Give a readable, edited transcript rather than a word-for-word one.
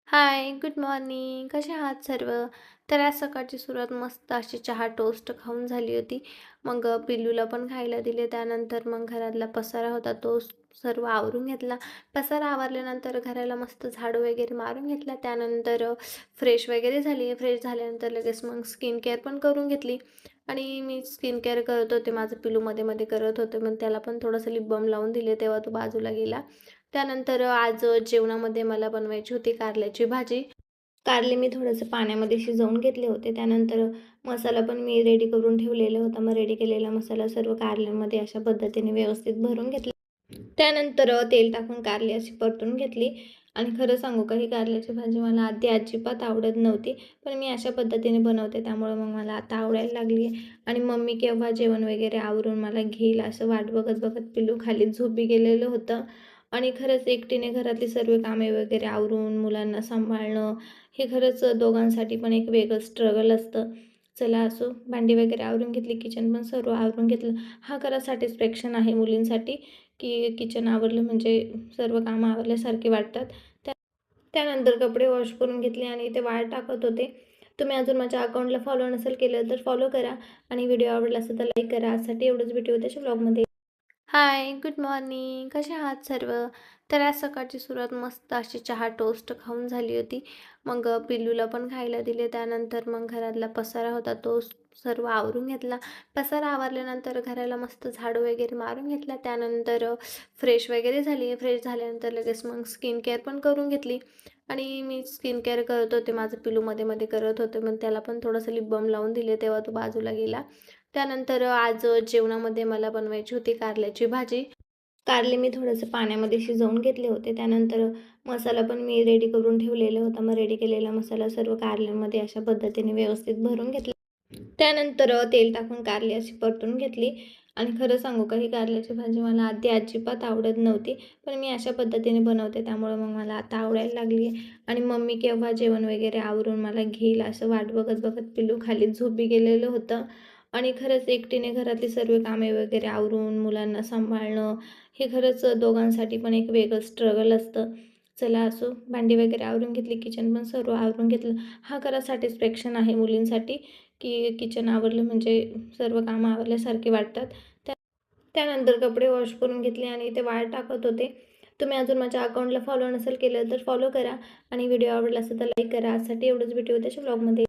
हाय, good morning. कसे आहात सर्व? तर आज सकाळची सुरुवात मस्त अशी चहा टोस्ट खाऊन झाली होती. मग पिल्लूला पण खायला दिले. त्यानंतर मग घरातला पसारा होता तो सर्व आवरून घेतला. पसारा आवरल्यानंतर घराला मस्त झाडू वगैरे मारून घेतला. त्यानंतर फ्रेश वगैरे झाली. फ्रेश झाल्यानंतर लगेच मग स्किन केअर पण करून घेतली. आणि मी स्किन केअर करत होते. माझं पिल्लू मध्ये करत होते. मग त्याला पण थोडंसं लिप बाम लावून दिले. तेव्हा तो बाजूला गेला. त्यानंतर आज जेवणामध्ये मला बनवायची होती कारल्याची भाजी. कारले मी थोडंसं पाण्यामध्ये शिजवून घेतले होते. त्यानंतर मसाला पण मी रेडी करून ठेवलेला होता. मग रेडी केलेला मसाला सर्व कारल्यांमध्ये अशा पद्धतीने व्यवस्थित भरून घेतला. त्यानंतर तेल टाकून कारली अशी परतून घेतली. आणि खरं सांगू का, ही कारल्याची भाजी मला आधी अजिबात आवडत नव्हती. पण मी अशा पद्धतीने बनवते त्यामुळे मग मला आता आवडायला लागली आहे. आणि मम्मी केव्हा जेवण वगैरे आवरून मला घेईल असं वाट बघत बघत पिल्लू खाली झोपी गेलेलं होतं. आणि खरंच एकटीने घरातली सर्व कामे वगैरे आवरून मुलांना सांभाळणं हे खरंच दोघांसाठी पण एक वेगळं स्ट्रगल असतं. चला असो, भांडी वगैरे आवरून घेतली, किचन पण सर्व आवरून घेतलं. हा खरा सॅटिस्फॅक्शन आहे मुलींसाठी, की किचन आवरलं म्हणजे सर्व कामं आवरल्यासारखे वाटतात. त्या त्यानंतर कपडे वॉश करून घेतले आणि ते वाळत टाकत होते. तुम्ही अजून माझ्या अकाउंटला फॉलो नसेल केलं तर फॉलो करा आणि व्हिडिओ आवडला असेल तर लाईक करा. आजसाठी एवढंच, भेटू उद्याच्या ब्लॉगमध्ये. हाय, गुड मॉर्निंग. कसे आहात सर्व? तर आज सकाळची सुरुवात मस्त अशी चहा टोस्ट खाऊन झाली होती. मग पिल्लूला पण खायला दिले. त्यानंतर मग घरातला पसारा होता तो सर्व आवरून घेतला. पसारा आवरल्यानंतर घराला मस्त झाडू वगैरे मारून घेतला. त्यानंतर फ्रेश वगैरे झाली. फ्रेश झाल्यानंतर लगेच मग स्किन केअर पण करून घेतली. आणि मी स्किन केअर करत होते. माझं पिल्लू मध्ये करत होते. मग त्याला पण थोडंसं लिप बाम लावून दिले. तेव्हा तो बाजूला गेला. त्यानंतर आज जेवणामध्ये मला बनवायची होती कारल्याची भाजी. कारले मी थोडंसं पाण्यामध्ये शिजवून घेतले होते. त्यानंतर मसाला पण मी रेडी करून ठेवलेला होता. मग रेडी केलेला मसाला सर्व कारल्यांमध्ये अशा पद्धतीने व्यवस्थित भरून घेतला. त्यानंतर तेल टाकून कारली अशी परतून घेतली. आणि खरं सांगू का, ही कारल्याची भाजी मला आधी अजिबात आवडत नव्हती. पण मी अशा पद्धतीने बनवते त्यामुळे मग मला आता आवडायला लागली आहे. आणि मम्मी केव्हा जेवण वगैरे आवरून मला घेईल असं वाट बघत बघत पिल्लू खाली झोपी गेलेलं होतं. आणि खरंच एकटीने घरातली सर्व कामे वगैरे आवरून मुलांना सांभाळणं हे खरंच दोघांसाठी पण एक वेगळं स्ट्रगल असतं. चला असो, भांडी वगैरे आवरून घेतली, किचन पण सर्व आवरून घेतलं. हा खरा सॅटिस्फॅक्शन आहे मुलींसाठी, की किचन आवरलं म्हणजे सर्व कामं आवरल्यासारखे वाटतात. त्या त्यानंतर कपडे वॉश करून घेतले आणि ते वाळत टाकत होते. तुम्ही अजून माझ्या अकाउंटला फॉलो नसेल केलं तर फॉलो करा आणि व्हिडिओ आवडला असेल तर लाईक करा. आजसाठी एवढंच, भेटू उद्याच्या ब्लॉगमध्ये.